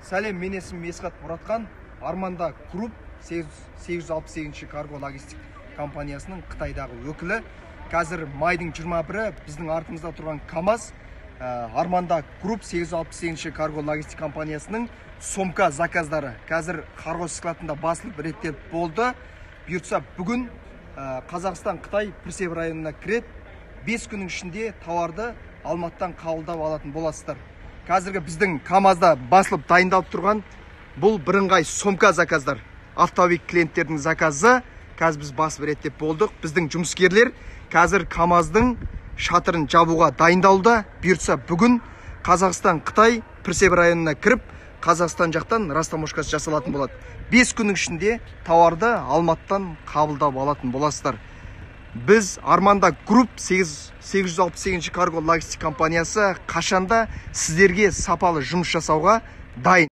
Сәлем, мен есімім Есқат Мұратқан. Арманда Групп 868 карго логистик компаниясының Қытайдағы өкілі. Қазір майдың 21-і біздің артымызда тұрған КАМАЗ Арманда Групп 868 карго логистик компаниясының сомка заказдары қазір қарғау складында басылып реттеліп болды. Бұйыртса бүгін Қазақстан Қытай Пірсеп районына кіреді. 5 күннің ішінде тауарды Алматыдан қабылдап алатын боласыздар. Қазіргі біздің КАМАЗда басылып дайындалып тұрған бұл бірыңғай сомка заказдар. Автовик клиенттердің заказы қазір біз басып реттеп болдық. Біздің жұмыскерлер қазір КАМАЗдың шатырын жабуға дайындалуда. Бұйыртса бүгін Қазақстан Қытай Пірсеп районына кіріп, Қазақстан жақтан растаможкасы жасалатын болады. 5 күннің ішінде тауарды Алматыдан қабылдап алатын боласыздар. Біз Арманда Групп 868 карго логистик компаниясы қашанда сіздерге сапалы жұмыс жасауға дайын.